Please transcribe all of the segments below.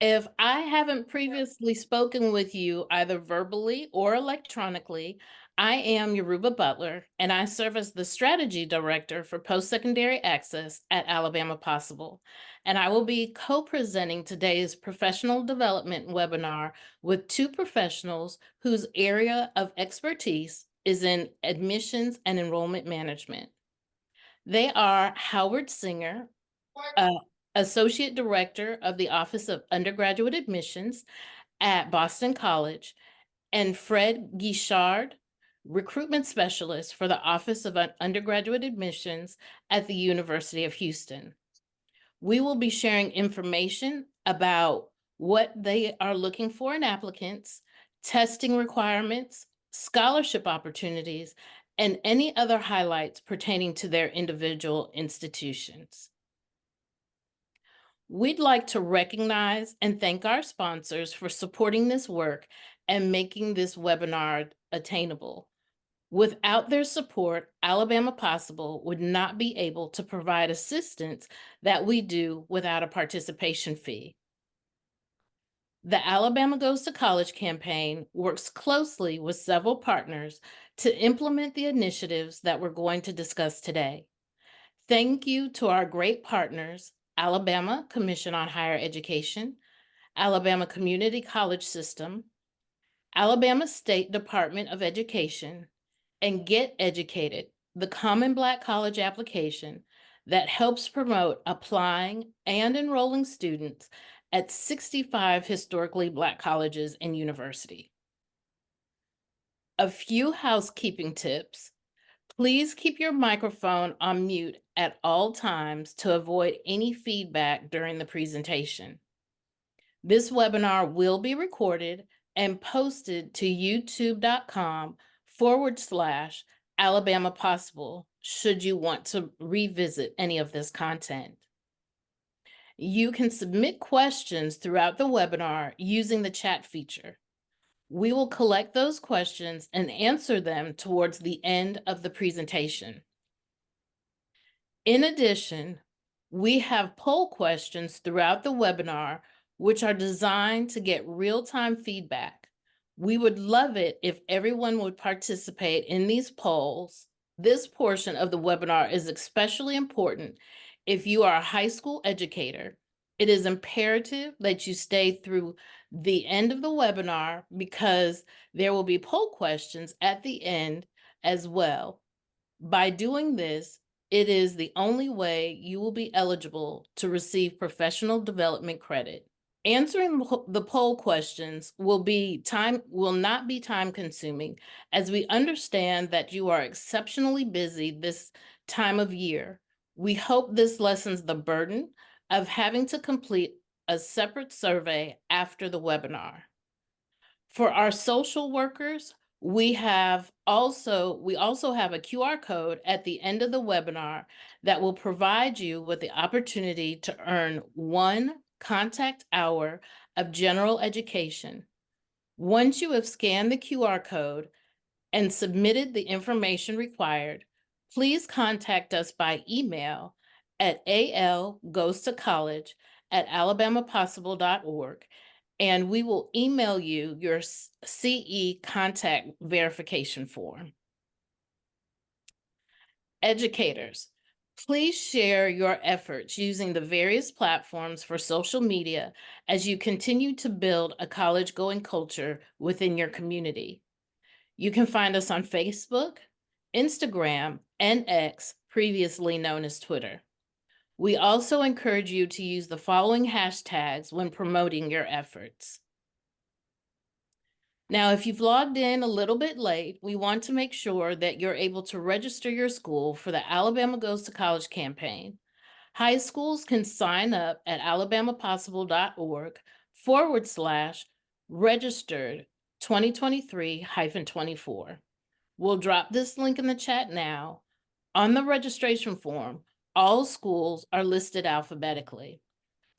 If I haven't previously spoken with you either verbally or electronically, I am Yoruba Butler, and I serve as the Strategy Director for Postsecondary Access at Alabama Possible. And I will be co-presenting today's professional development webinar with two professionals whose area of expertise is in admissions and enrollment management. They are Howard Singer, uh, Associate Director of the Office of Undergraduate Admissions at Boston College, and Fred Guichard, Recruitment Specialist for the Office of Undergraduate Admissions at the University of Houston. We will be sharing information about what they are looking for in applicants, testing requirements, scholarship opportunities, and any other highlights pertaining to their individual institutions. We'd like to recognize and thank our sponsors for supporting this work and making this webinar attainable. Without their support, Alabama Possible would not be able to provide assistance that we do without a participation fee. The Alabama Goes to College campaign works closely with several partners to implement the initiatives that we're going to discuss today. Thank you to our great partners, Alabama Commission on Higher Education, Alabama Community College System, Alabama State Department of Education, and Get Educated, the Common Black College application that helps promote applying and enrolling students at 65 historically Black colleges and universities. A few housekeeping tips. Please keep your microphone on mute at all times to avoid any feedback during the presentation. This webinar will be recorded and posted to youtube.com/Alabama Possible should you want to revisit any of this content. You can submit questions throughout the webinar using the chat feature. We will collect those questions and answer them towards the end of the presentation. In addition, we have poll questions throughout the webinar, which are designed to get real-time feedback. We would love it if everyone would participate in these polls. This portion of the webinar is especially important if you are a high school educator. It is imperative that you stay through the end of the webinar because there will be poll questions at the end as well. By doing this, it is the only way you will be eligible to receive professional development credit. Answering the poll questions will not be time consuming, as we understand that you are exceptionally busy this time of year. We hope this lessens the burden of having to complete a separate survey after the webinar. For our social workers, we also have a QR code at the end of the webinar that will provide you with the opportunity to earn 1 contact hour of general education. Once you have scanned the QR code and submitted the information required, please contact us by email at algoestocollege@alabamapossible.org, and we will email you your CE contact verification form. Educators, please share your efforts using the various platforms for social media as you continue to build a college-going culture within your community. You can find us on Facebook, Instagram, and X, previously known as Twitter. We also encourage you to use the following hashtags when promoting your efforts. Now, if you've logged in a little bit late, we want to make sure that you're able to register your school for the Alabama Goes to College campaign. High schools can sign up at alabamapossible.org/registered 2023-24. We'll drop this link in the chat now. On the registration form, all schools are listed alphabetically.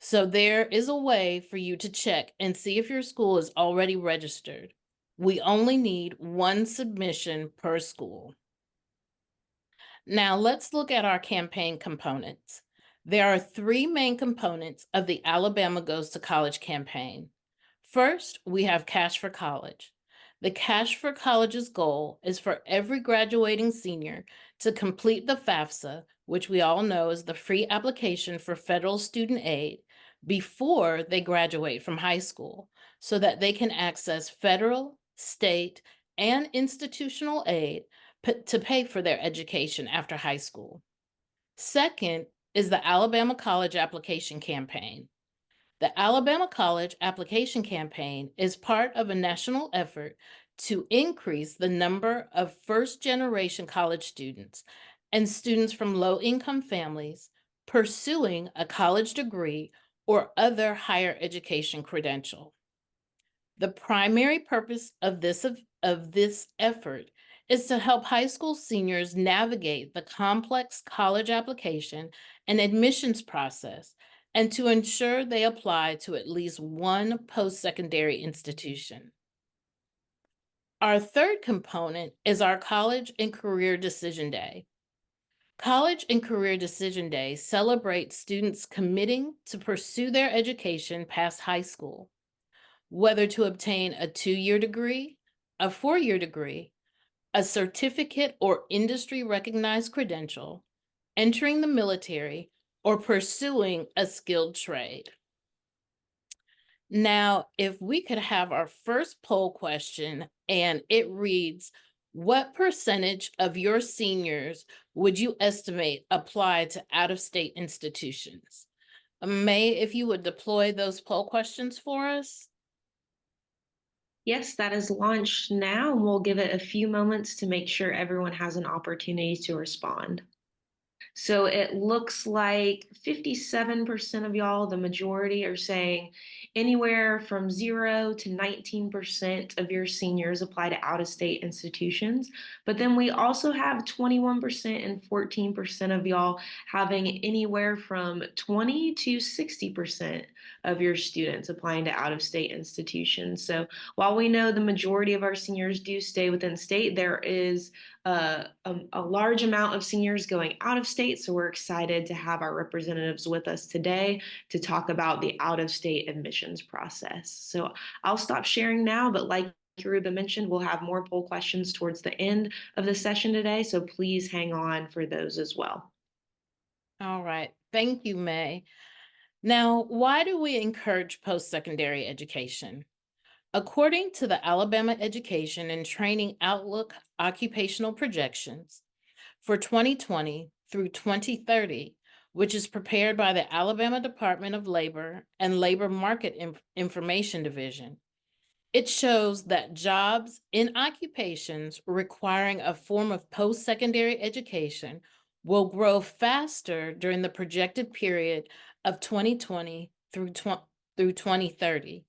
So there is a way for you to check and see if your school is already registered. We only need 1 submission per school. Now let's look at our campaign components. There are three main components of the Alabama Goes to College campaign. First, we have Cash for College. The Cash for College's goal is for every graduating senior to complete the FAFSA, which we all know is the free application for federal student aid, before they graduate from high school, so that they can access federal, state, and institutional aid to pay for their education after high school. Second is the Alabama College Application Campaign. The Alabama College Application Campaign is part of a national effort to increase the number of first generation college students and students from low income families pursuing a college degree or other higher education credential. The primary purpose of this effort is to help high school seniors navigate the complex college application and admissions process and to ensure they apply to at least one post-secondary institution. Our third component is our College and Career Decision Day. College and Career Decision Day celebrates students committing to pursue their education past high school, whether to obtain a 2-year degree, a 4-year degree, a certificate or industry recognized credential, entering the military, or pursuing a skilled trade. Now, if we could have our first poll question, and it reads, what percentage of your seniors would you estimate apply to out-of-state institutions? May, if you would deploy those poll questions for us? Yes, that is launched now, and we'll give it a few moments to make sure everyone has an opportunity to respond. So it looks like 57% of y'all, the majority, are saying anywhere from 0 to 19% of your seniors apply to out of state institutions. But then we also have 21% and 14% of y'all having anywhere from 20 to 60% of your students applying to out of state institutions. So while we know the majority of our seniors do stay within state, there is a large amount of seniors going out of state. So we're excited to have our representatives with us today to talk about the out of state admissions process. So I'll stop sharing now, but like Ruben mentioned, we'll have more poll questions towards the end of the session today. So please hang on for those as well. All right. Thank you, May. Now, why do we encourage post-secondary education? According to the Alabama Education and Training Outlook occupational projections for 2020 through 2030, which is prepared by the Alabama Department of Labor and Labor Market Information Division, it shows that jobs in occupations requiring a form of post-secondary education will grow faster during the projected period of 2020 through 2030.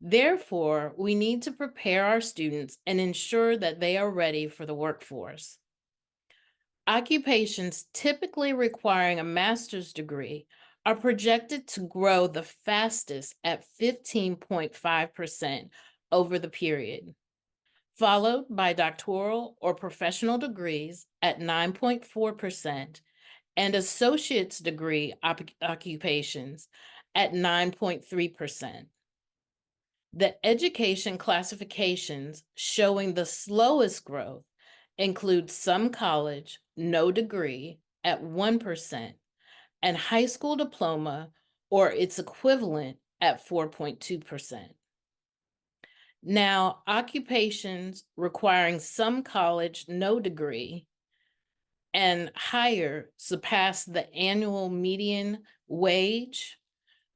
Therefore, we need to prepare our students and ensure that they are ready for the workforce. Occupations typically requiring a master's degree are projected to grow the fastest at 15.5% over the period, followed by doctoral or professional degrees at 9.4% and associate's degree occupations at 9.3%. The education classifications showing the slowest growth include some college, no degree at 1%, and high school diploma or its equivalent at 4.2%. Now, occupations requiring some college, no degree, and higher surpass the annual median wage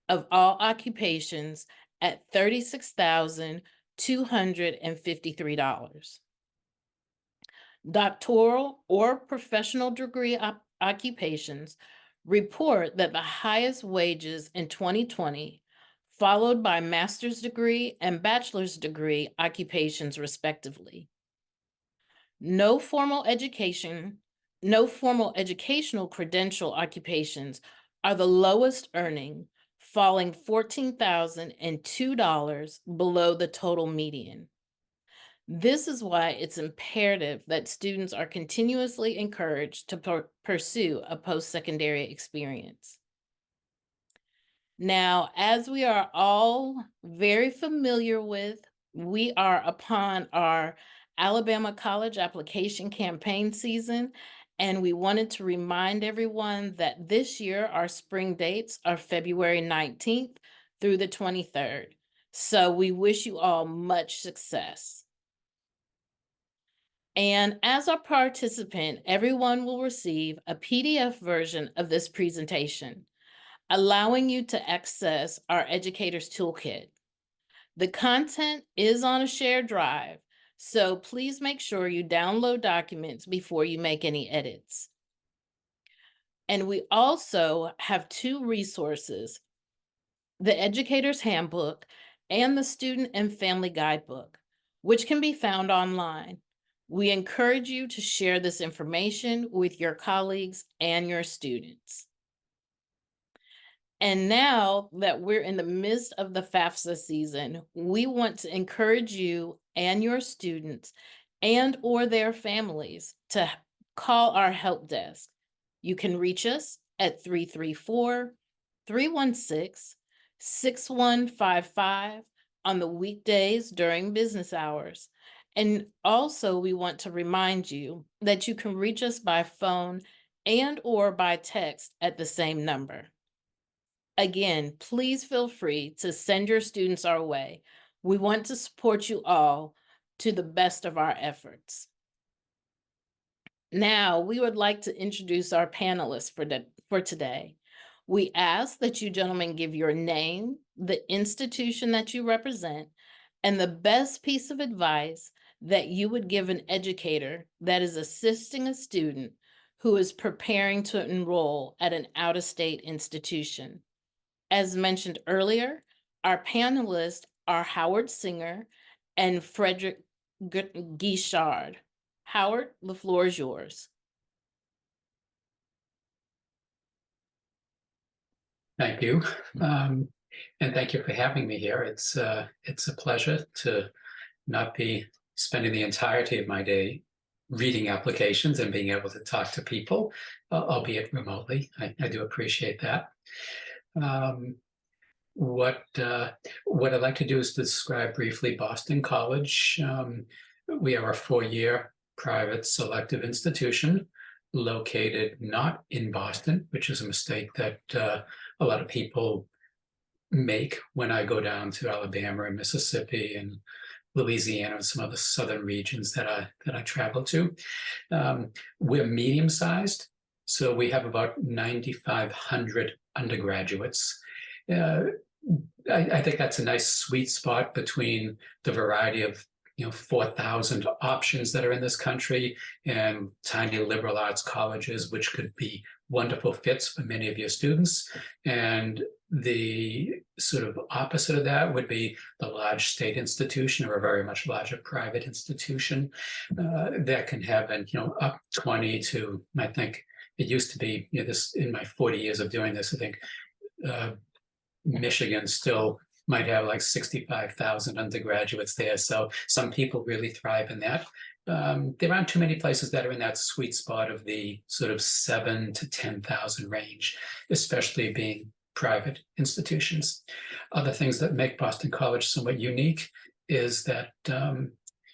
of all occupations at $36,253. Doctoral or professional degree occupations report that the highest wages in 2020, followed by master's degree and bachelor's degree occupations, respectively. No formal education, no formal educational credential occupations are the lowest earning, falling $14,002 below the total median. This is why it's imperative that students are continuously encouraged to pursue a post-secondary experience. Now, as we are all very familiar with, we are upon our Alabama college application campaign season, and we wanted to remind everyone that this year our spring dates are February 19th through the 23rd. So we wish you all much success. And as a participant, everyone will receive a PDF version of this presentation, allowing you to access our Educators Toolkit. The content is on a shared drive, so please make sure you download documents before you make any edits. And we also have two resources, the Educator's Handbook and the Student and Family Guidebook, which can be found online. We encourage you to share this information with your colleagues and your students. And now that we're in the midst of the FAFSA season, we want to encourage you and your students and or their families to call our help desk. You can reach us at 334-316-6155 on the weekdays during business hours. And also we want to remind you that you can reach us by phone and or by text at the same number. Again, please feel free to send your students our way. We want to support you all to the best of our efforts. Now, we would like to introduce our panelists for today. We ask that you gentlemen give your name, the institution that you represent, and the best piece of advice that you would give an educator that is assisting a student who is preparing to enroll at an out-of-state institution. As mentioned earlier, our panelists are Howard Singer and Frederick Guichard. Howard, the floor is yours. Thank you. And thank you for having me here. It's a pleasure to not be spending the entirety of my day reading applications and being able to talk to people, albeit remotely. I do appreciate that. What I'd like to do is describe briefly Boston College. We are a four-year private selective institution located not in Boston, which is a mistake that a lot of people make when I go down to Alabama and Mississippi and Louisiana and some other southern regions that I travel to. We're medium-sized, so we have about 9,500 undergraduates. I think that's a nice sweet spot between the variety of 4,000 options that are in this country and tiny liberal arts colleges, which could be wonderful fits for many of your students. And the sort of opposite of that would be the large state institution or a very much larger private institution that can have up 20 to, I think it used to be, this in my 40 years of doing this, I think Michigan still might have like 65,000 undergraduates there. So some people really thrive in that. There aren't too many places that are in that sweet spot of the sort of 7,000 to 10,000 range, especially being private institutions. Other things that make Boston College somewhat unique is that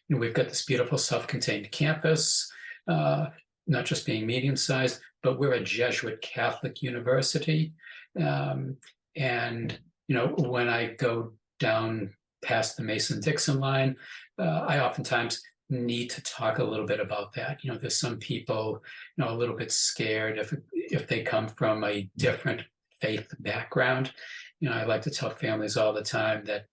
we've got this beautiful self-contained campus, not just being medium-sized, but we're a Jesuit Catholic university. And when I go down past the Mason-Dixon line, I oftentimes need to talk a little bit about that. There's some people, a little bit scared if they come from a different faith background. I like to tell families all the time that,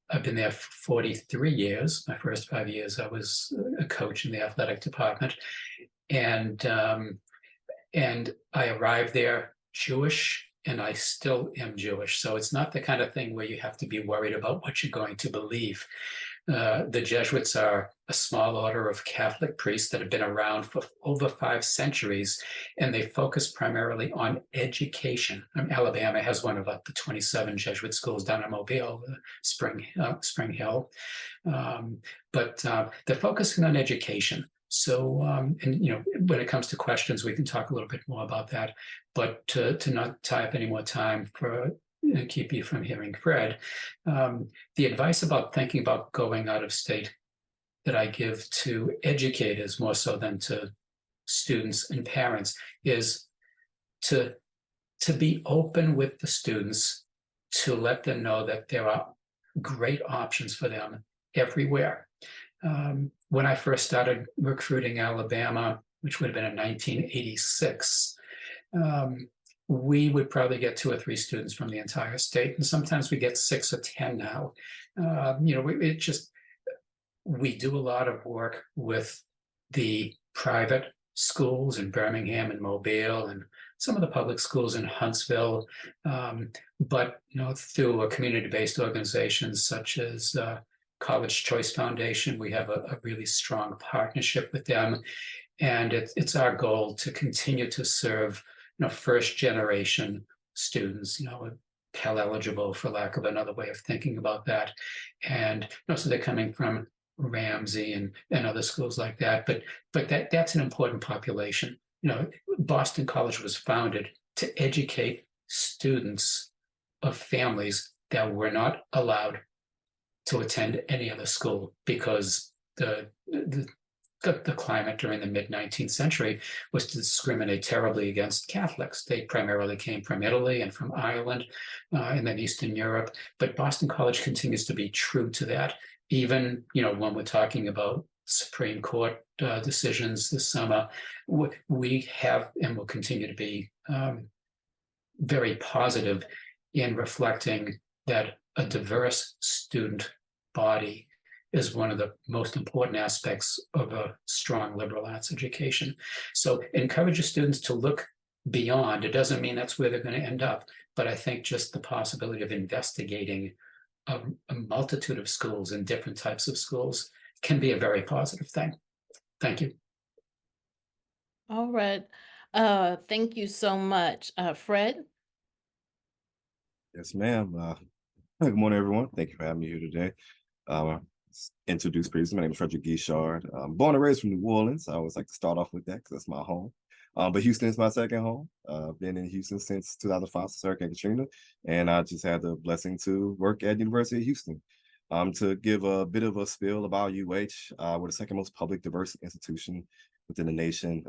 I've been there for 43 years. My first 5 years, I was a coach in the athletic department. And I arrived there Jewish, and I still am Jewish. So it's not the kind of thing where you have to be worried about what you're going to believe. The Jesuits are a small order of Catholic priests that have been around for over 5 centuries, and they focus primarily on education. Alabama has one of the 27 Jesuit schools down in Mobile, Spring Hill. But they're focusing on education. So, and when it comes to questions, we can talk a little bit more about that. But to not tie up any more time for keep you from hearing Fred, the advice about thinking about going out of state that I give to educators more so than to students and parents is to be open with the students, to let them know that there are great options for them everywhere. When I first started recruiting Alabama, which would have been in 1986, um, we would probably get 2 or 3 students from the entire state, and sometimes we get 6 or 10 now. We do a lot of work with the private schools in Birmingham and Mobile and some of the public schools in Huntsville. But through a community-based organizations such as College Choice Foundation, we have a really strong partnership with them. And it's our goal to continue to serve first generation students, Pell eligible, for lack of another way of thinking about that. And so they're coming from Ramsey and other schools like that. But that's an important population. Boston College was founded to educate students of families that were not allowed to attend any other school because the climate during the mid-19th century was to discriminate terribly against Catholics. They primarily came from Italy and from Ireland and then Eastern Europe. But Boston College continues to be true to that. Even, when we're talking about Supreme Court decisions this summer, we have and will continue to be very positive in reflecting that a diverse student body is one of the most important aspects of a strong liberal arts education. So encourage your students to look beyond. It doesn't mean that's where they're going to end up, but I think just the possibility of investigating a multitude of schools and different types of schools can be a very positive thing. Thank you. All right. Thank you so much. Fred? Yes, ma'am. Good morning, everyone. Thank you for having me here today. Introduced previously, my name is Frederick Guichard. Born and raised from New Orleans. I always like to start off with that because that's my home. But Houston is my second home. Been in Houston since 2005, since Hurricane Katrina, and I just had the blessing to work at University of Houston. To give a bit of a spiel about UH, we're the second most public diverse institution within the nation.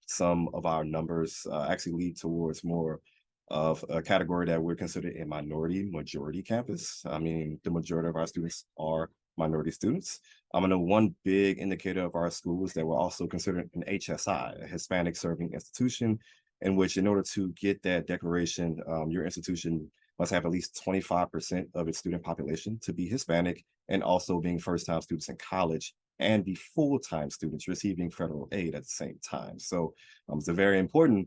Some of our numbers actually lead towards more of a category that we're considered a minority majority campus. I mean, the majority of our students are minority students. I know one big indicator of our school is that we're also considered an HSI, a Hispanic Serving Institution, in which in order to get that declaration, your institution must have at least 25% of its student population to be Hispanic, and also being first-time students in college and be full-time students receiving federal aid at the same time. So it's a very important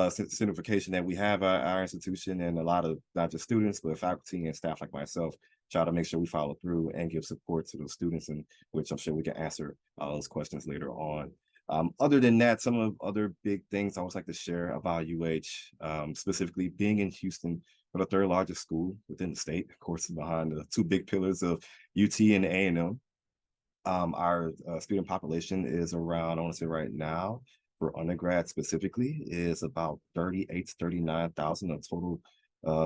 certification that we have our institution, and a lot of not just students, but faculty and staff like myself try to make sure we follow through and give support to those students, and which I'm sure we can answer those questions later on. Other than that, some of other big things I always like to share about UH, specifically being in Houston, for the third largest school within the state, of course, behind the 2 big pillars of UT and A&M. Our student population is around, I want to say right now, for undergrad specifically, is about 38 to 39,000 of total,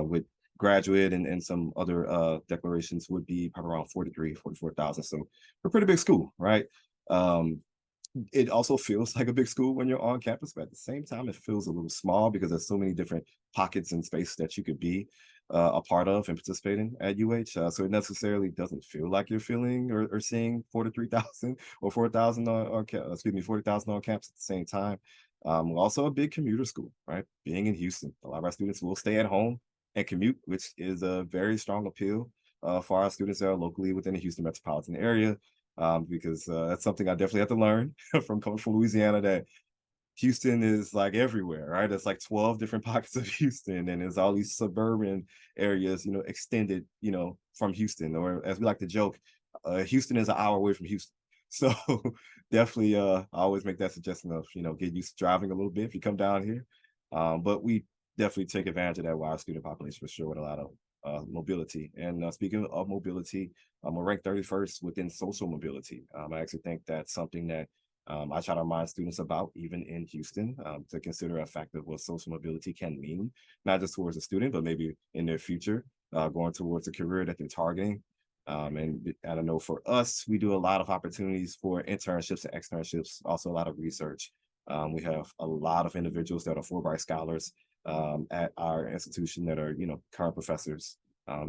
with graduate and some other declarations would be probably around 44,000. So we're a pretty big school, right? It also feels like a big school when you're on campus, but at the same time, it feels a little small because there's so many different pockets and space that you could be a part of and participating at UH. So it necessarily doesn't feel like you're feeling or seeing 43,000 or 4,000 40,000 on campus at the same time. Also a big commuter school, right? Being in Houston, a lot of our students will stay at home and commute, which is a very strong appeal for our students that are locally within the Houston metropolitan area. Because that's something I definitely have to learn from coming from Louisiana, that Houston is like everywhere, right? There's like 12 different pockets of Houston, and there's all these suburban areas, extended, from Houston, or as we like to joke, Houston is an hour away from Houston. So definitely, I always make that suggestion of, get used to driving a little bit if you come down here. But we definitely take advantage of that with our student population for sure, with a lot of mobility. And speaking of mobility, we're ranked 31st within social mobility. I actually think that's something that I try to remind students about, even in Houston, to consider a fact of what social mobility can mean, not just towards a student, but maybe in their future, going towards a career that they're targeting. And I don't know, for us, we do a lot of opportunities for internships and externships, also a lot of research. We have a lot of individuals that are Fulbright scholars at our institution that are, current professors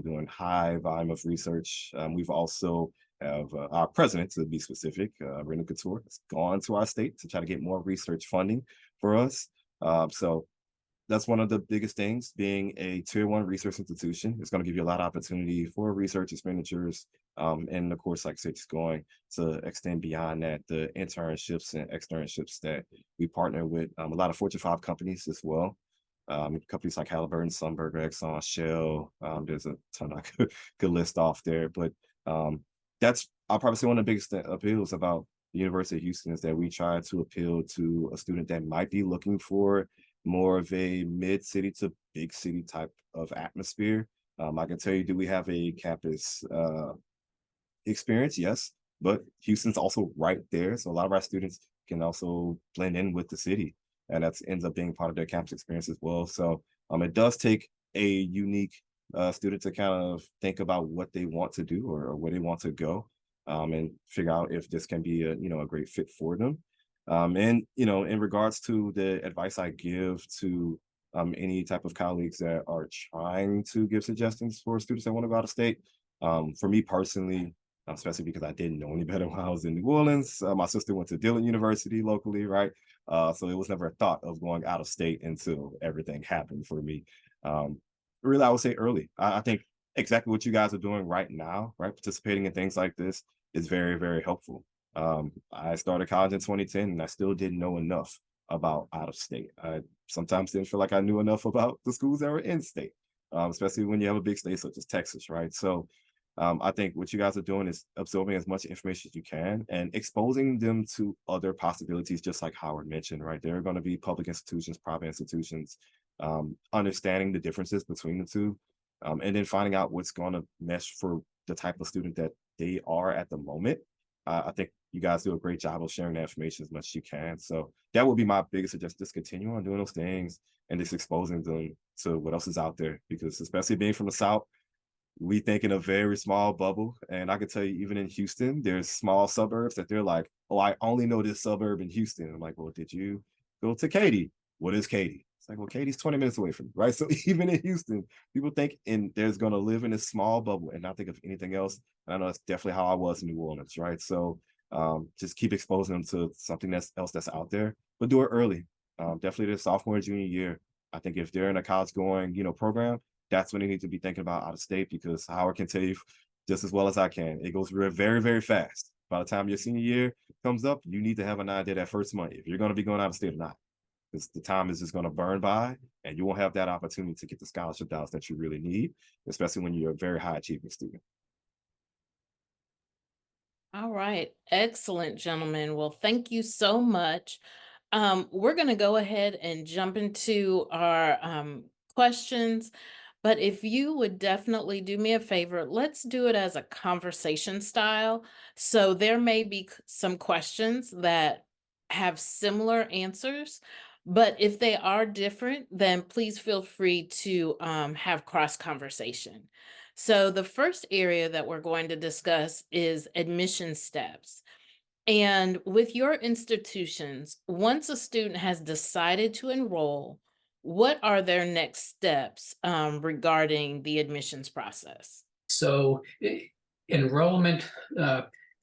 doing high volume of research. We've also have our president, to be specific, Rena Couture, has gone to our state to try to get more research funding for us. So that's one of the biggest things. Being a tier 1 research institution, it's going to give you a lot of opportunity for research expenditures. And of course, like I said, just going to extend beyond that, the internships and externships that we partner with a lot of Fortune 5 companies as well. Companies like Halliburton, Sunberger, Exxon, Shell. There's a ton I could list off there, but that's, I'll probably say, one of the biggest appeals about the University of Houston is that we try to appeal to a student that might be looking for more of a mid-city to big city type of atmosphere. I can tell you, do we have a campus experience? Yes, but Houston's also right there. So a lot of our students can also blend in with the city, and that ends up being part of their campus experience as well. So it does take a unique student to kind of think about what they want to do, or where they want to go, and figure out if this can be a great fit for them. And in regards to the advice I give to any type of colleagues that are trying to give suggestions for students that want to go out of state, for me personally, especially because I didn't know any better when I was in New Orleans. My sister went to Dillon University locally, right? So it was never a thought of going out of state until everything happened for me. Really, I would say early. I think exactly what you guys are doing right now, right? Participating in things like this is very, very helpful. I started college in 2010, and I still didn't know enough about out of state. I sometimes didn't feel like I knew enough about the schools that were in state, especially when you have a big state such as Texas, right? So I think what you guys are doing is absorbing as much information as you can and exposing them to other possibilities, just like Howard mentioned, right? There are going to be public institutions, private institutions, understanding the differences between the two, and then finding out what's going to mesh for the type of student that they are at the moment. I think you guys do a great job of sharing that information as much as you can. So that would be my biggest suggestion: just continue on doing those things and just exposing them to what else is out there. Because especially being from the South, we think in a very small bubble. And I can tell you, even in Houston, there's small suburbs that they're like, oh, I only know this suburb in Houston. I'm like, well, did you go to Katy? What is Katy? It's like, well, Katie's 20 minutes away from me, right? So even in Houston, people think there's going to live in a small bubble and not think of anything else. And I know that's definitely how I was in New Orleans, right? So just keep exposing them to something else that's out there, but do it early. Definitely their sophomore, junior year. I think if they're in a college going, program, that's when they need to be thinking about out of state, because Howard can tell you just as well as I can, it goes very, very fast. By the time your senior year comes up, you need to have an idea that first month if you're going to be going out of state or not. Because the time is just going to burn by, and you won't have that opportunity to get the scholarship dollars that you really need, especially when you're a very high achieving student. All right. Excellent, gentlemen. Well, thank you so much. We're going to go ahead and jump into our questions. But if you would definitely do me a favor, let's do it as a conversation style. So there may be some questions that have similar answers, but if they are different, then please feel free to have cross conversation. So the first area that we're going to discuss is admission steps. And with your institutions, once a student has decided to enroll, what are their next steps regarding the admissions process? So enrollment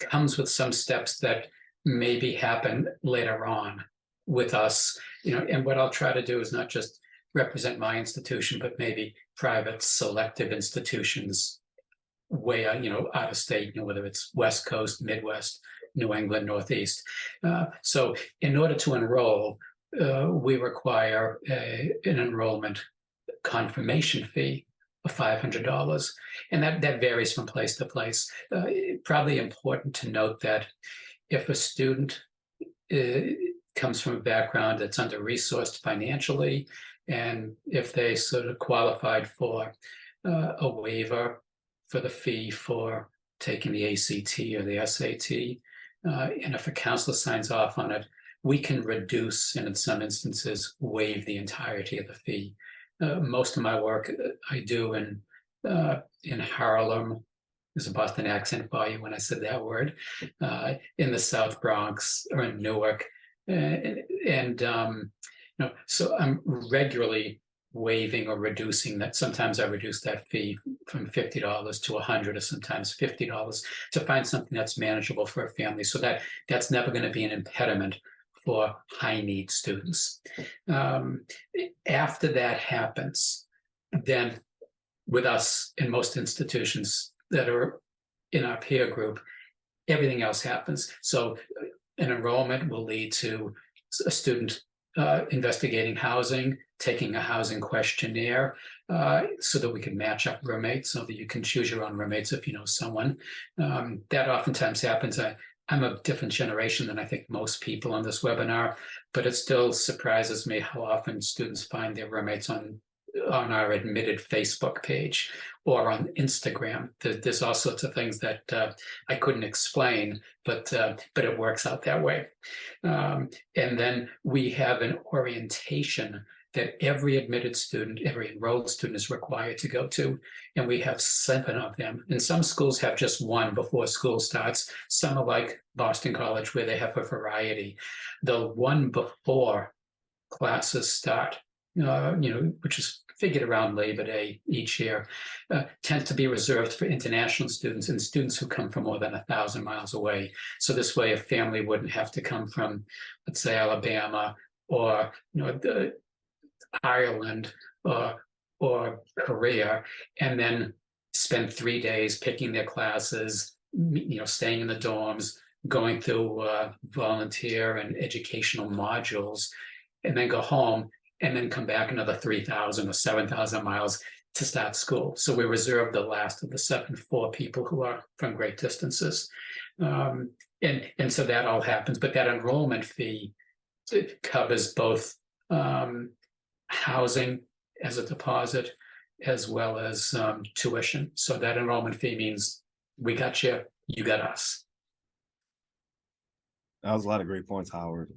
comes with some steps that maybe happen later on with us, and what I'll try to do is not just represent my institution, but maybe private selective institutions way out of state, whether it's West Coast, Midwest, New England, Northeast. So in order to enroll, we require an enrollment confirmation fee of $500, and that varies from place to place. Probably important to note that if a student comes from a background that's under-resourced financially, and if they sort of qualified for a waiver for the fee for taking the ACT or the SAT, And if a counselor signs off on it, we can reduce and in some instances waive the entirety of the fee. Most of my work I do in Harlem. There's a Boston accent by you when I said that word. In the South Bronx or in Newark, so I'm regularly waiving or reducing that. Sometimes I reduce that fee from $50 to $100, or sometimes $50 to find something that's manageable for a family. So that's never going to be an impediment for high need students. After that happens, then with us in most institutions that are in our peer group, everything else happens. So an enrollment will lead to a student investigating housing, taking a housing questionnaire so that we can match up roommates, so that you can choose your own roommates if you know someone. That oftentimes happens. I'm a different generation than I think most people on this webinar, but it still surprises me how often students find their roommates on our admitted Facebook page or on Instagram. There's all sorts of things that I couldn't explain, but it works out that way. And then we have an orientation that every admitted student, every enrolled student is required to go to. And we have 7 of them. And some schools have just 1 before school starts. Some are like Boston College, where they have a variety. The one before classes start, which is figured around Labor Day each year, tends to be reserved for international students and students who come from more than 1,000 miles away. So this way, a family wouldn't have to come from, let's say, Alabama or Ireland or Korea, and then spend 3 days picking their classes, staying in the dorms, going through volunteer and educational modules, and then go home and then come back another 3,000 or 7,000 miles to start school. So we reserve the last of the 7 for people who are from great distances. And so that all happens, but that enrollment fee covers both housing as a deposit as well as tuition. So that enrollment fee means we got you, you got us. That was a lot of great points, Howard.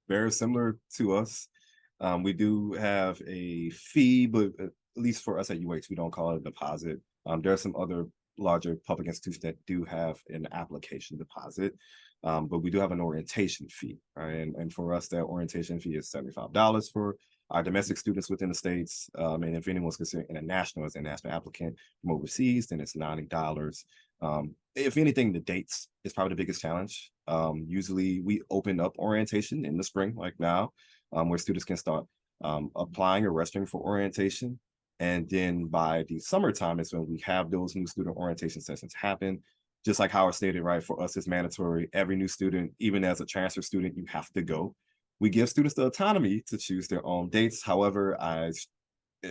Very similar to us. We do have a fee, but at least for us at UH, we don't call it a deposit. There are some other larger public institutions that do have an application deposit, but we do have an orientation fee, right? And for us, that orientation fee is $75 for our domestic students within the States. And if anyone's considered international as a national applicant from overseas, then it's $90. If anything, the dates is probably the biggest challenge. Usually we open up orientation in the spring, like now, where students can start applying or registering for orientation. And then by the summertime is when we have those new student orientation sessions happen. Just like Howard stated, right, for us, it's mandatory. Every new student, even as a transfer student, you have to go. We give students the autonomy to choose their own dates. However, I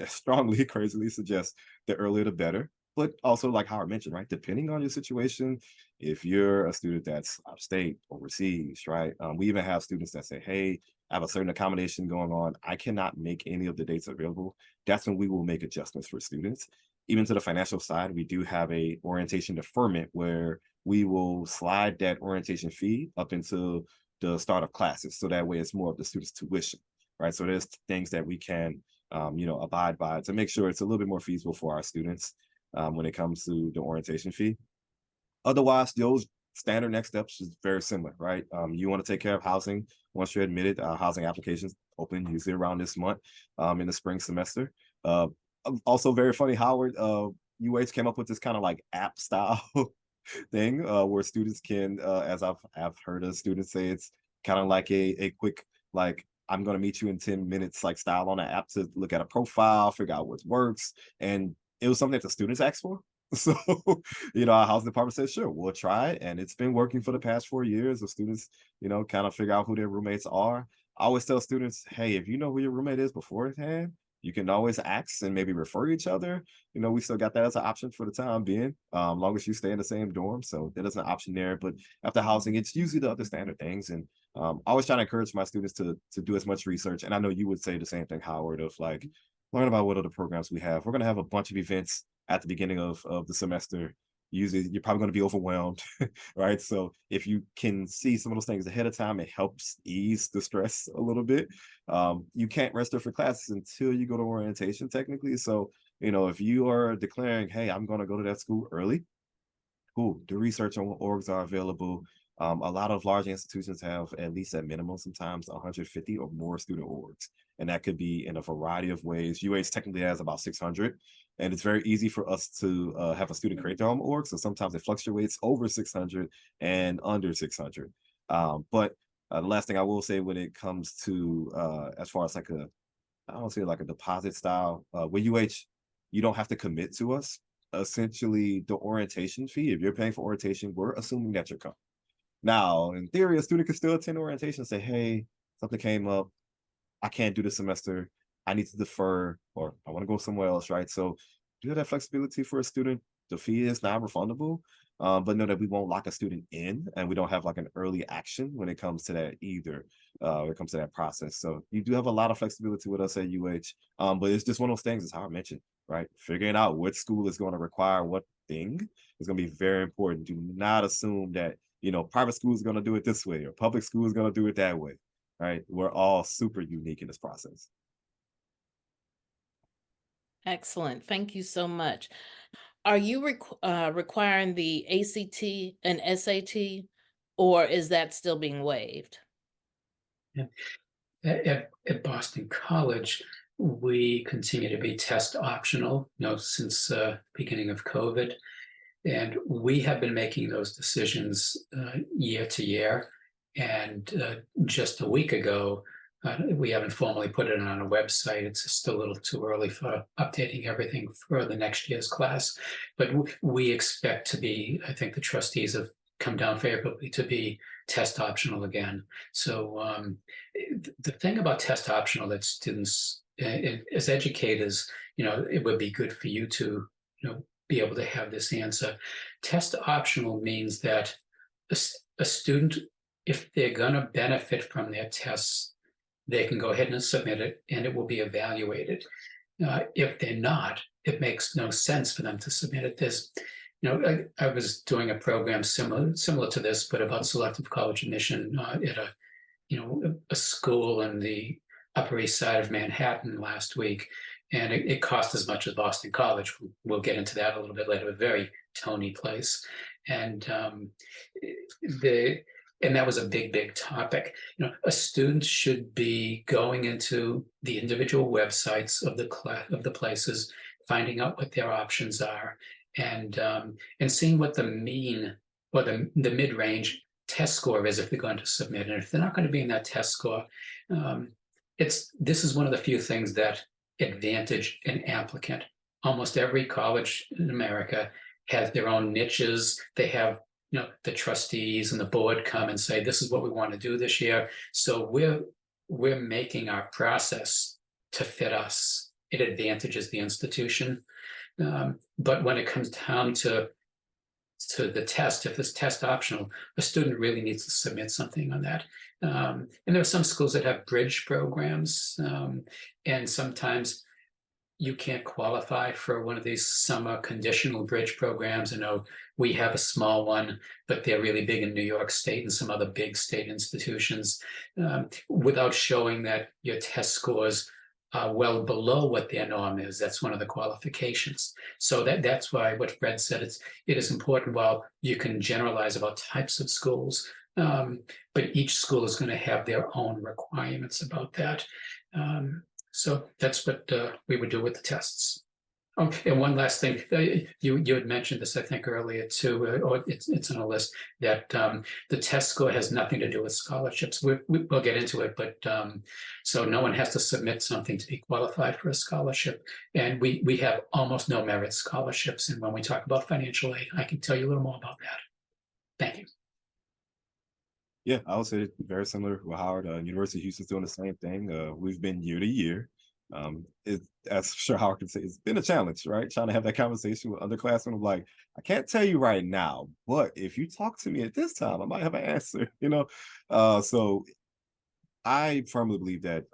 strongly, crazily suggest the earlier the better. But also, like Howard mentioned, right, depending on your situation, if you're a student that's out of state, overseas, right, we even have students that say, hey, I have a certain accommodation going on, I cannot make any of the dates available. That's when we will make adjustments for students. Even to the financial side, we do have a orientation deferment where we will slide that orientation fee up into the start of classes. So that way it's more of the student's tuition, right? So there's things that we can, abide by to make sure it's a little bit more feasible for our students when it comes to the orientation fee. Otherwise, those standard next steps is very similar, right? You want to take care of housing once you're admitted. Housing applications open usually around this month in the spring semester. Also very funny, Howard, UH came up with this kind of like app style thing where students can, as I've heard of students say, it's kind of like a quick, like, I'm going to meet you in 10 minutes, like style on an app to look at a profile, figure out what works. And it was something that the students asked for. So, our housing department said, sure, we'll try it. And it's been working for the past 4 years. The students, kind of figure out who their roommates are. I always tell students, hey, if you know who your roommate is beforehand, you can always ask and maybe refer each other. We still got that as an option for the time being, long as you stay in the same dorm. So that is an option there. But after housing, it's usually the other standard things. And I always try to encourage my students to do as much research. And I know you would say the same thing, Howard, of like, learn about what other programs we have. We're going to have a bunch of events at the beginning of the semester. usually you're probably going to be overwhelmed, right? So if you can see some of those things ahead of time, it helps ease the stress a little bit. You can't register for classes until you go to orientation, technically. So, if you are declaring, hey, I'm going to go to that school early, cool. Do research on what orgs are available. A lot of large institutions have at least at minimum sometimes 150 or more student orgs. And that could be in a variety of ways. UH technically has about 600. And it's very easy for us to have a student create their own org. So sometimes it fluctuates over 600 and under 600. But the last thing I will say when it comes to as far as like I don't say like a deposit style, with UH, you don't have to commit to us. Essentially, the orientation fee, if you're paying for orientation, we're assuming that you're coming. Now, in theory, a student can still attend orientation and say, hey, something came up. I can't do this semester. I need to defer, or I want to go somewhere else, right? So do have that flexibility for a student. The fee is non-refundable, but know that we won't lock a student in, and we don't have like an early action when it comes to that either, when it comes to that process. So you do have a lot of flexibility with us at UH, but it's just one of those things, as Howard mentioned, right? Figuring out what school is going to require what thing is going to be very important. Do not assume that, private school is going to do it this way or public school is going to do it that way, right? We're all super unique in this process. Excellent. Thank you so much. Are you requiring the ACT and SAT, or is that still being waived? Yeah. At Boston College, we continue to be test optional, since beginning of COVID. And we have been making those decisions year to year. And just a week ago, we haven't formally put it on a website. It's still a little too early for updating everything for the next year's class. But we expect to be, I think the trustees have come down favorably to be test optional again. So the thing about test optional that students, as educators, it would be good for you to, be able to have this answer. Test optional means that a student, if they're going to benefit from their tests, they can go ahead and submit it and it will be evaluated. If they're not, it makes no sense for them to submit it. I was doing a program similar to this, but about selective college admission at a school in the Upper East Side of Manhattan last week, and it cost as much as Boston College. We'll get into that a little bit later. A very Tony place, and that was a big topic. A student should be going into the individual websites of the places, finding out what their options are, and seeing what the mean or the mid-range test score is if they're going to submit. And if they're not going to be in that test score, this is one of the few things that advantage an applicant. Almost every college in America has their own niches. They have, the trustees and the board come and say, this is what we want to do this year. So we're making our process to fit us. It advantages the institution. But when it comes down to the test, if it's test optional, a student really needs to submit something on that. And there are some schools that have bridge programs, and sometimes you can't qualify for one of these summer conditional bridge programs. We have a small one, but they're really big in New York State and some other big state institutions, without showing that your test scores are well below what their norm is. That's one of the qualifications. So that's why what Fred said, it is important. While you can generalize about types of schools, but each school is going to have their own requirements about that. So that's what we would do with the tests. Oh, and one last thing, you had mentioned this, I think, earlier too, or it's on a list, that the test score has nothing to do with scholarships. We'll get into it, but so no one has to submit something to be qualified for a scholarship. And we have almost no merit scholarships. And when we talk about financial aid, I can tell you a little more about that. Thank you. Yeah, I would say very similar with Howard. University of Houston's doing the same thing. We've been year to year. As sure Howard can say, it's been a challenge, right? Trying to have that conversation with underclassmen of like, I can't tell you right now, but if you talk to me at this time, I might have an answer, So I firmly believe that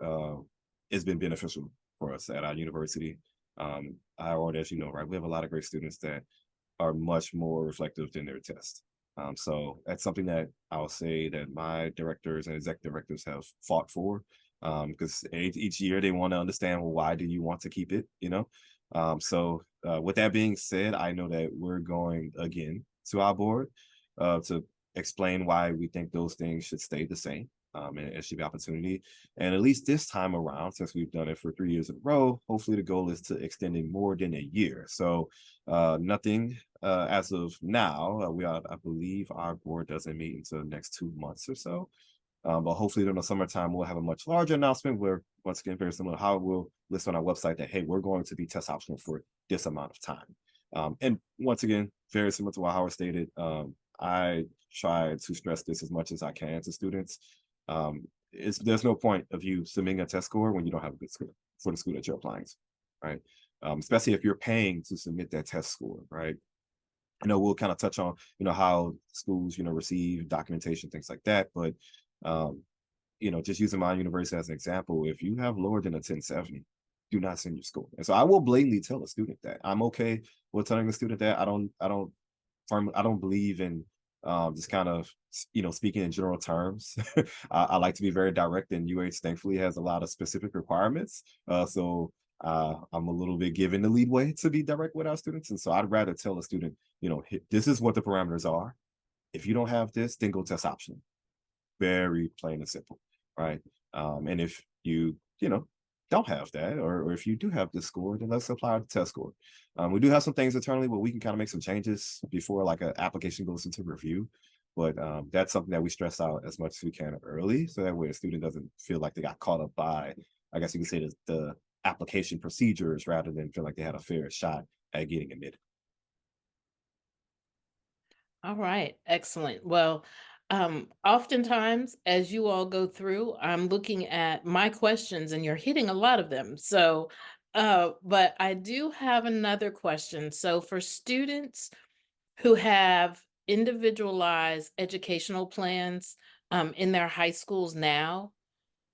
it's been beneficial for us at our university. I already, as you know, right, we have a lot of great students that are much more reflective than their tests. So that's something that I'll say that my directors and executive directors have fought for, because each year they want to understand, well, why do you want to keep it? With that being said, I know that we're going again to our board to explain why we think those things should stay the same. And it should be opportunity. And at least this time around, since we've done it for 3 years in a row, hopefully the goal is to extend it more than a year. So nothing as of now. I believe our board doesn't meet until the next 2 months or so. But hopefully during the summertime, we'll have a much larger announcement where, once again, very similar to how we'll list on our website that, hey, we're going to be test optional for this amount of time. And once again, very similar to what Howard stated, I try to stress this as much as I can to students. There's no point of you submitting a test score when you don't have a good score for the school that you're applying to, right? Especially if you're paying to submit that test score, right? We'll kind of touch on, how schools, receive documentation, things like that. But, just using my university as an example, if you have lower than a 1070, do not send your score. And so I will blatantly tell a student that. I'm okay with telling the student that. I don't believe in just kind of, speaking in general terms. I like to be very direct, and UH thankfully has a lot of specific requirements. So I'm a little bit given the leadway to be direct with our students. And so I'd rather tell a student, this is what the parameters are. If you don't have this, then go test optional. Very plain and simple, right? And if you, don't have that, or if you do have this score, then let's apply the test score. We do have some things internally where we can kind of make some changes before like an application goes into review. But that's something that we stress out as much as we can early, so that way a student doesn't feel like they got caught up by, I guess you could say, the application procedures, rather than feel like they had a fair shot at getting admitted. All right, excellent. Well, oftentimes as you all go through, I'm looking at my questions and you're hitting a lot of them. So, but I do have another question. So for students who have individualized educational plans in their high schools now,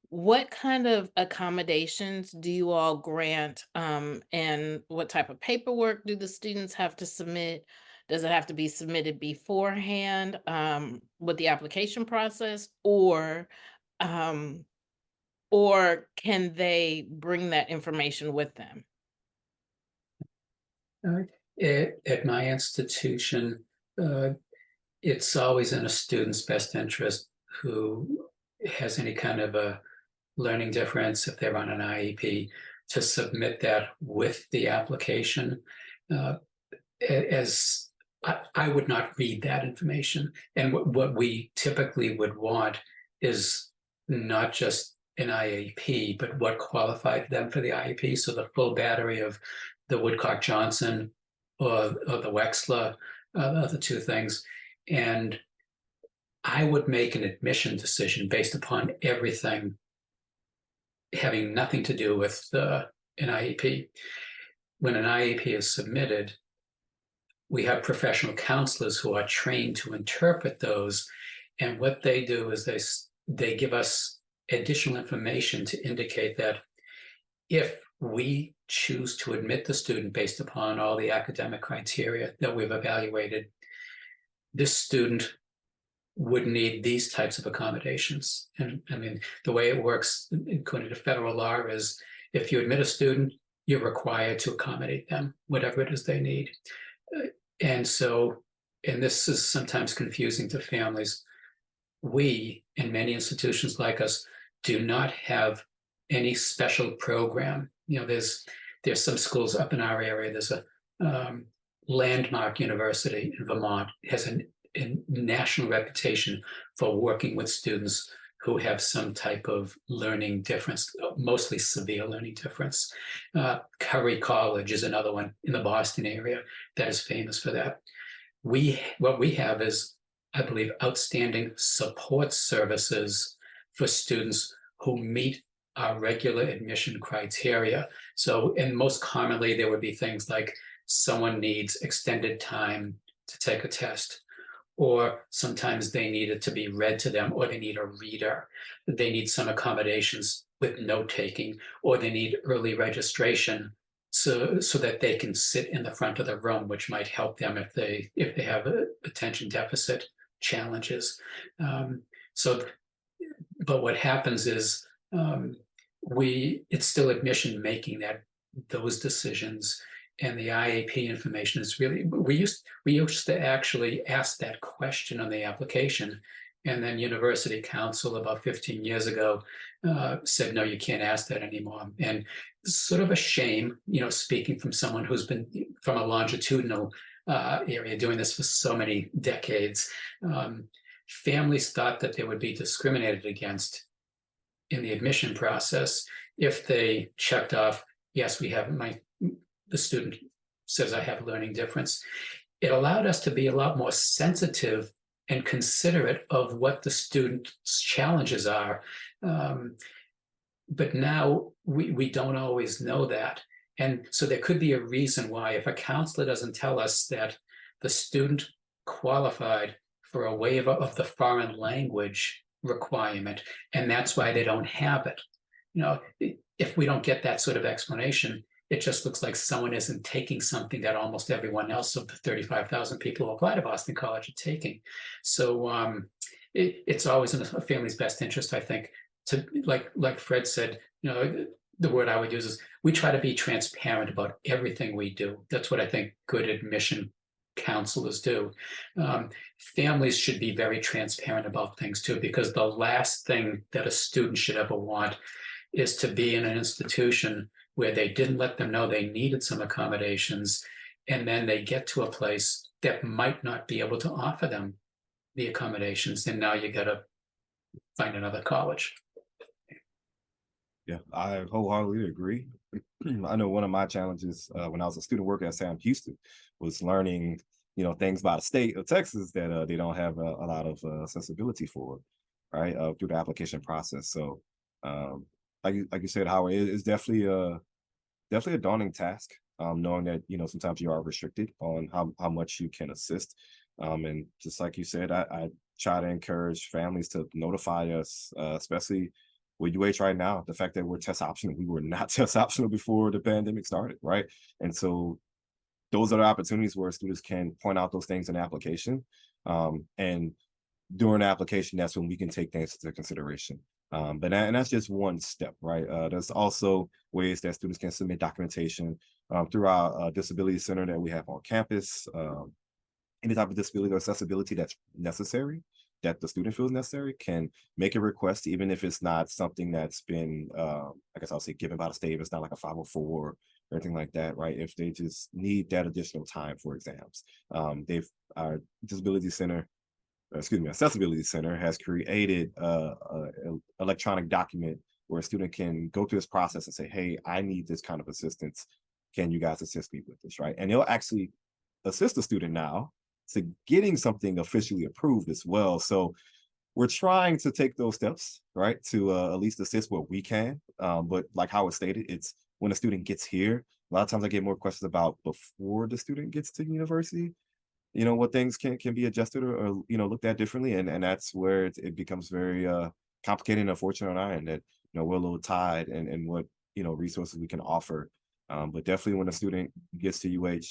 what kind of accommodations do you all grant, and what type of paperwork do the students have to submit? Does it have to be submitted beforehand, with the application process, um, or can they bring that information with them? At my institution, uh, it's always in a student's best interest who has any kind of a learning difference, if they're on an IEP, to submit that with the application. Uh, as I would not read that information. And what we typically would want is not just an IEP, but what qualified them for the IEP. So the full battery of the Woodcock Johnson or the Wexler, are the two things. And I would make an admission decision based upon everything having nothing to do with an IEP. When an IEP is submitted, we have professional counselors who are trained to interpret those. And what they do is they give us additional information to indicate that if we choose to admit the student based upon all the academic criteria that we've evaluated, this student would need these types of accommodations. And I mean, the way it works according to federal law is if you admit a student, you're required to accommodate them, whatever it is they need. And this is sometimes confusing to families. We, in many institutions like us, do not have any special program. There's some schools up in our area. There's a landmark university in Vermont. It has a national reputation for working with students who have some type of learning difference, mostly severe learning difference. Curry College is another one in the Boston area that is famous for that. What we have is, I believe, outstanding support services for students who meet our regular admission criteria. So, and most commonly, there would be things like someone needs extended time to take a test, or sometimes they need it to be read to them, or they need a reader. They need some accommodations with note taking, or they need early registration so that they can sit in the front of the room, which might help them if they have attention deficit challenges. Um, so, but what happens is it's still admission making those decisions, and the IAP information is really we used to actually ask that question on the application, and then University Council about 15 years ago said no, you can't ask that anymore, and sort of a shame, speaking from someone who's been from a longitudinal area doing this for so many decades. Families thought that they would be discriminated against in the admission process if they checked off, yes, the student says I have a learning difference. It allowed us to be a lot more sensitive and considerate of what the student's challenges are. But now we don't always know that. And so there could be a reason why, if a counselor doesn't tell us that the student qualified for a waiver of the foreign language requirement, and that's why they don't have it. If we don't get that sort of explanation, it just looks like someone isn't taking something that almost everyone else of the 35,000 people who apply to Boston College are taking. So it's always in a family's best interest, I think, to like Fred said, the word I would use is we try to be transparent about everything we do. That's what I think good admission counselors do. Families should be very transparent about things too, because the last thing that a student should ever want is to be in an institution where they didn't let them know they needed some accommodations, and then they get to a place that might not be able to offer them the accommodations, and now you got to find another college. Yeah, I wholeheartedly agree. I know one of my challenges when I was a student worker at Sam Houston was learning, things about the state of Texas that they don't have a lot of accessibility for, right, through the application process. So, like you said, Howard, it's definitely a daunting task, knowing that sometimes you are restricted on how much you can assist. And just like you said, I try to encourage families to notify us, especially with UH right now, the fact that we're test optional. We were not test optional before the pandemic started, right? And so those are the opportunities where students can point out those things in the application. And during the application, that's when we can take things into consideration. And that's just one step, right? There's also ways that students can submit documentation through our disability center that we have on campus. Any type of disability or accessibility that's necessary, that the student feels necessary, can make a request, even if it's not something that's been, I guess I'll say, given by the state. If it's not like a 504 or anything like that, right? If they just need that additional time for exams, our disability center, accessibility center has created an electronic document where a student can go through this process and say, hey, I need this kind of assistance. Can you guys assist me with this, right? And they'll actually assist the student now to getting something officially approved as well. So we're trying to take those steps, right, to at least assist what we can. But like Howard stated, it's when a student gets here, a lot of times I get more questions about before the student gets to university, what things can be adjusted or looked at differently. And that's where it becomes very complicated and unfortunate on our end that, we're a little tied and what, resources we can offer. But definitely when a student gets to UH,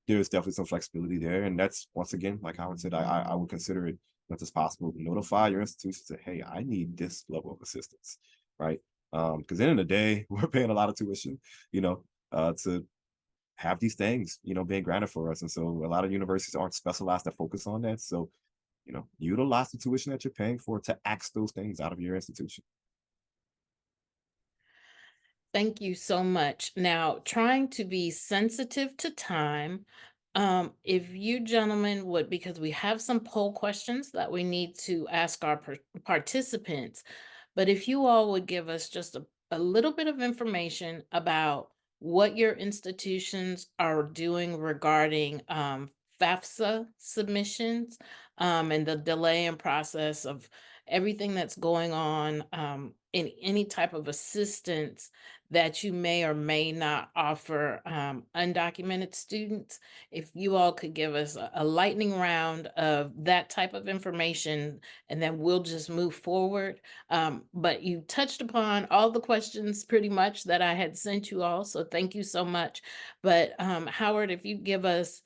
there's definitely some flexibility there. And that's, once again, like Howard said, I would consider it much as possible to notify your institution, say, hey, I need this level of assistance, right? Because at the end of the day, we're paying a lot of tuition, to have these things, being granted for us. And so a lot of universities aren't specialized to focus on that. So, utilize the tuition that you're paying for to ask those things out of your institution. Thank you so much. Now, trying to be sensitive to time, if you gentlemen would, because we have some poll questions that we need to ask our participants, but if you all would give us just a little bit of information about what your institutions are doing regarding FAFSA submissions, and the delay in process of everything that's going on, in any type of assistance that you may or may not offer undocumented students. If you all could give us a lightning round of that type of information, and then we'll just move forward. But you touched upon all the questions pretty much that I had sent you all, so thank you so much. But Howard, if you give us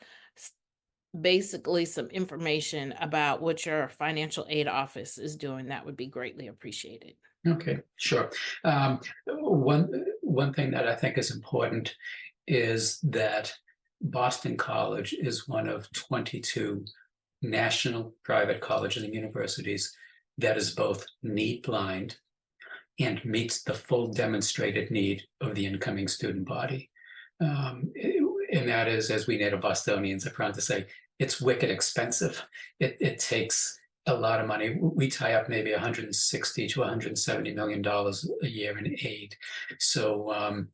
basically some information about what your financial aid office is doing, that would be greatly appreciated. Okay, sure. One thing that I think is important is that Boston College is one of 22 national private colleges and universities that is both need blind and meets the full demonstrated need of the incoming student body. And that is, as we native Bostonians are proud to say, it's wicked expensive. It takes a lot of money. We tie up maybe 160 to 170 million dollars a year in aid. So,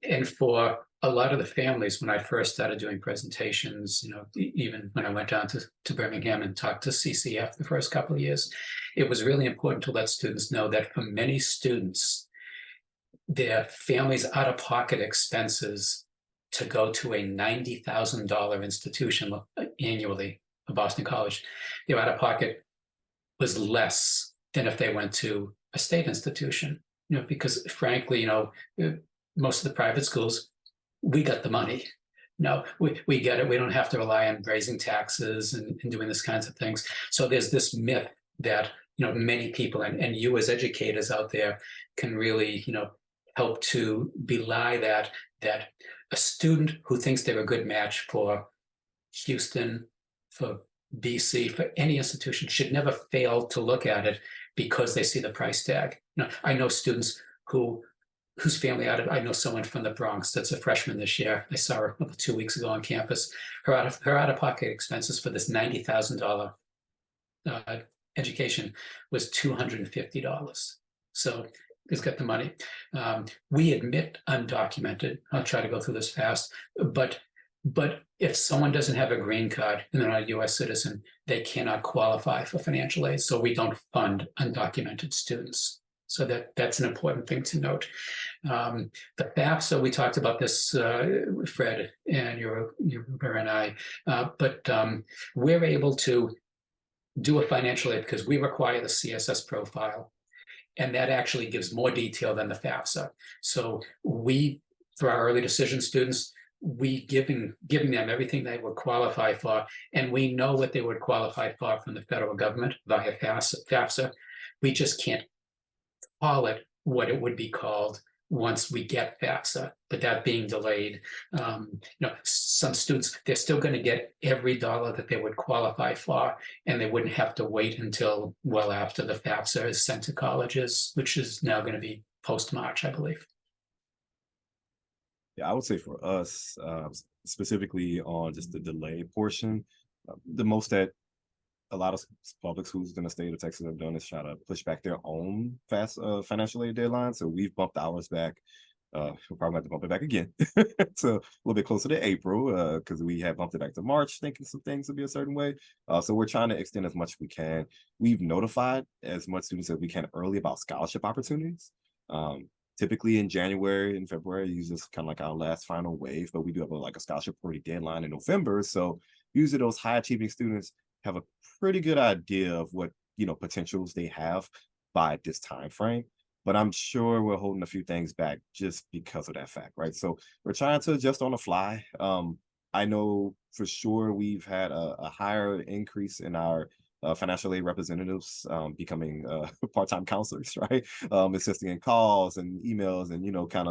and for a lot of the families, when I first started doing presentations, even when I went down to Birmingham and talked to CCF the first couple of years, it was really important to let students know that for many students, their families' out-of-pocket expenses to go to a $90,000 institution annually, a Boston College, their out-of-pocket was less than if they went to a state institution. Because frankly, most of the private schools, we got the money. No, we get it. We don't have to rely on raising taxes and doing this kinds of things. So there's this myth that many people and you as educators out there can really help to belie that a student who thinks they're a good match for Houston, for BC, for any institution should never fail to look at it because they see the price tag. I know students whose family I know someone from the Bronx that's a freshman this year. I saw her about 2 weeks ago on campus. Her out-of-pocket expenses for this $90,000 education was $250. So he's got the money. We admit undocumented. I'll try to go through this fast, but if someone doesn't have a green card and they're not a U.S. citizen, they cannot qualify for financial aid. So we don't fund undocumented students. So that's an important thing to note. The FAFSA, we talked about this, Fred, and your and I, but we're able to do a financial aid because we require the CSS profile. And that actually gives more detail than the FAFSA. So we, for our early decision students, we giving them everything they would qualify for, and we know what they would qualify for from the federal government via FAFSA. We just can't call it what it would be called once we get FAFSA, but that being delayed, some students, they're still going to get every dollar that they would qualify for, and they wouldn't have to wait until well after the FAFSA is sent to colleges, which is now going to be post-March, I believe. Yeah, I would say for us, specifically on just the delay portion, the most that a lot of public schools in the state of Texas have done is try to push back their own financial aid deadline. So we've bumped ours back. We'll probably have to bump it back again to a little bit closer to April because we have bumped it back to March, thinking some things will be a certain way. So we're trying to extend as much as we can. We've notified as much students as we can early about scholarship opportunities. Typically in January and February, usually it's kind of like our last final wave, but we do have a scholarship already deadline in November. So usually those high achieving students have a pretty good idea of what potentials they have by this time frame. But I'm sure we're holding a few things back just because of that fact, right? So we're trying to adjust on the fly. I know for sure we've had a higher increase in our financial aid representatives becoming part-time counselors, right? Assisting in calls and emails and, kind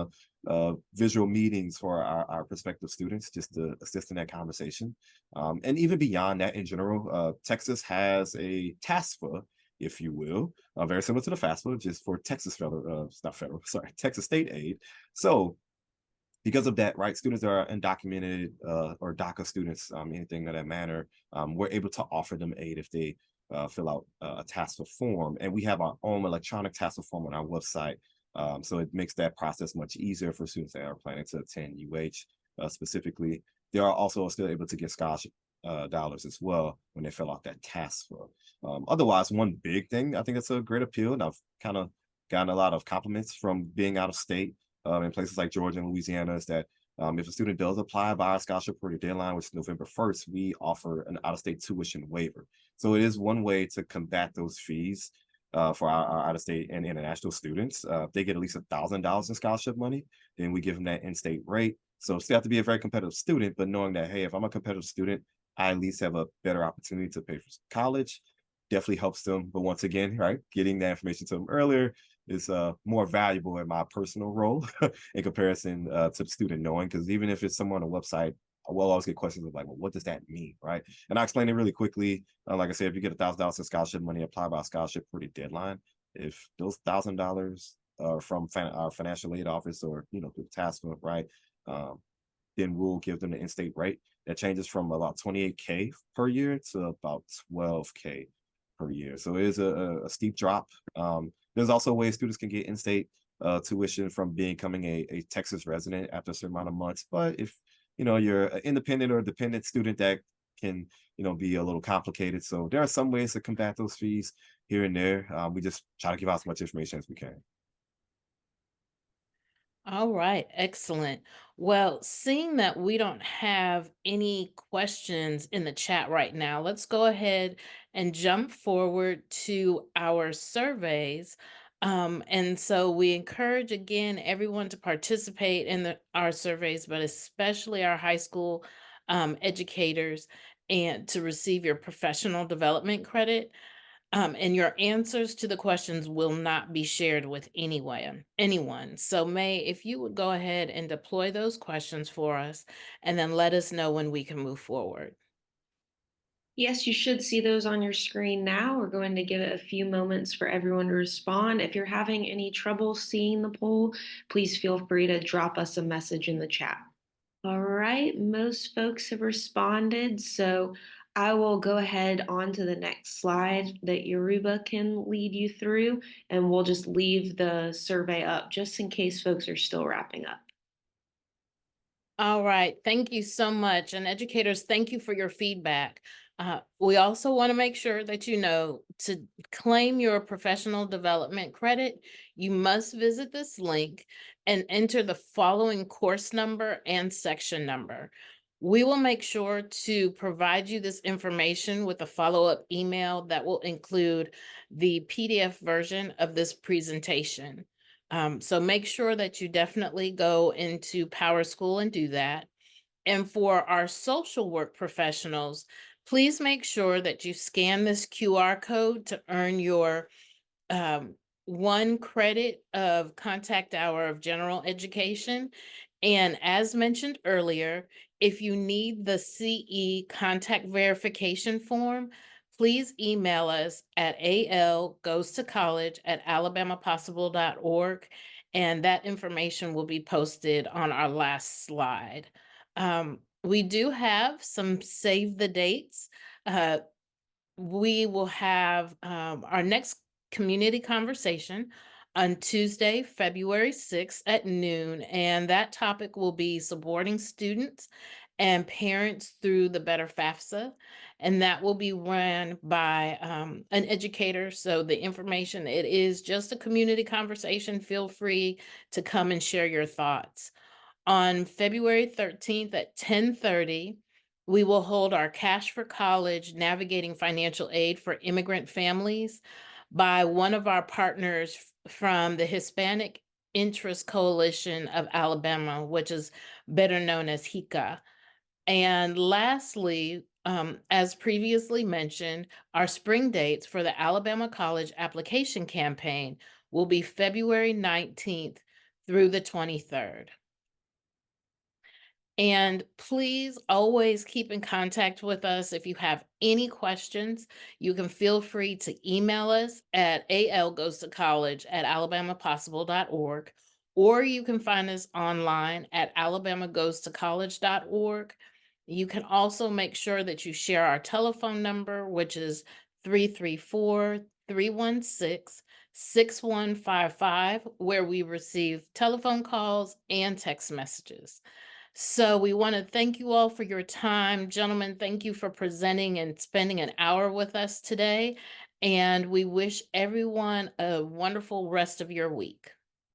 of visual meetings for our prospective students just to assist in that conversation. And even beyond that, in general, Texas has a TASFA, if you will, very similar to the FAFSA, just for Texas Texas state aid. So because of that, right, students that are undocumented or DACA students, anything of that manner, we're able to offer them aid if they fill out a TASFA form. And we have our own electronic TASFA form on our website. So it makes that process much easier for students that are planning to attend UH specifically. They are also still able to get dollars as well when they fill out that TASFA. Otherwise, one big thing I think that's a great appeal, and I've kind of gotten a lot of compliments from being out of state in places like Georgia and Louisiana, is that if a student does apply by our scholarship for the deadline, which is November 1st, we offer an out-of-state tuition waiver. So it is one way to combat those fees for our out-of-state and international students. If they get at least $1,000 in scholarship money, then we give them that in-state rate. So still have to be a very competitive student, but knowing that, hey, if I'm a competitive student, I at least have a better opportunity to pay for college, definitely helps them. But once again, right, getting that information to them earlier is more valuable in my personal role in comparison to the student knowing, because even if it's somewhere on a website, I will always get questions of like, well, what does that mean, right? And I explain it really quickly. Like I said, if you get $1,000 in scholarship money, apply by scholarship for the deadline. If those $1,000 are from our financial aid office or through the task force, right? Then we'll give them the in-state rate. That changes from about 28K per year to about 12K per year. So it is a steep drop. There's also ways students can get in-state tuition from becoming a Texas resident after a certain amount of months. But if you're an independent or dependent student, that can be a little complicated. So there are some ways to combat those fees here and there. We just try to give out as much information as we can. All right, excellent. Well, seeing that we don't have any questions in the chat right now, let's go ahead and jump forward to our surveys. And so we encourage again everyone to participate in our surveys, but especially our high school educators, and to receive your professional development credit. And your answers to the questions will not be shared with anyone. So May, if you would go ahead and deploy those questions for us, and then let us know when we can move forward. Yes, you should see those on your screen now. We're going to give it a few moments for everyone to respond. If you're having any trouble seeing the poll, please feel free to drop us a message in the chat. All right, most folks have responded, so I will go ahead on to the next slide that Yoruba can lead you through, and we'll just leave the survey up just in case folks are still wrapping up. All right, thank you so much. And educators, thank you for your feedback. We also want to make sure that you know to claim your professional development credit, you must visit this link and enter the following course number and section number. We will make sure to provide you this information with a follow-up email that will include the PDF version of this presentation. So make sure that you definitely go into PowerSchool and do that. And for our social work professionals, please make sure that you scan this QR code to earn your 1 credit of contact hour of general education. And as mentioned earlier, if you need the CE contact verification form, please email us at algoestocollege@alabamapossible.org, and that information will be posted on our last slide. We do have some save the dates. We will have our next community conversation on Tuesday, February 6th at noon, and that topic will be supporting students and parents through the Better FAFSA, and that will be run by an educator. So the information, it is just a community conversation. Feel free to come and share your thoughts. On February 13th at 10:30, we will hold our Cash for College Navigating Financial Aid for Immigrant Families by one of our partners from the Hispanic Interest Coalition of Alabama, which is better known as HICA. And lastly, as previously mentioned, our spring dates for the Alabama College Application Campaign will be February 19th through the 23rd. And please always keep in contact with us. If you have any questions, you can feel free to email us at algoestocollege@alabamapossible.org, or you can find us online at alabamagoestocollege.org. You can also make sure that you share our telephone number, which is 334-316-6155, where we receive telephone calls and text messages. So we want to thank you all for your time. Gentlemen, thank you for presenting and spending an hour with us today. And we wish everyone a wonderful rest of your week.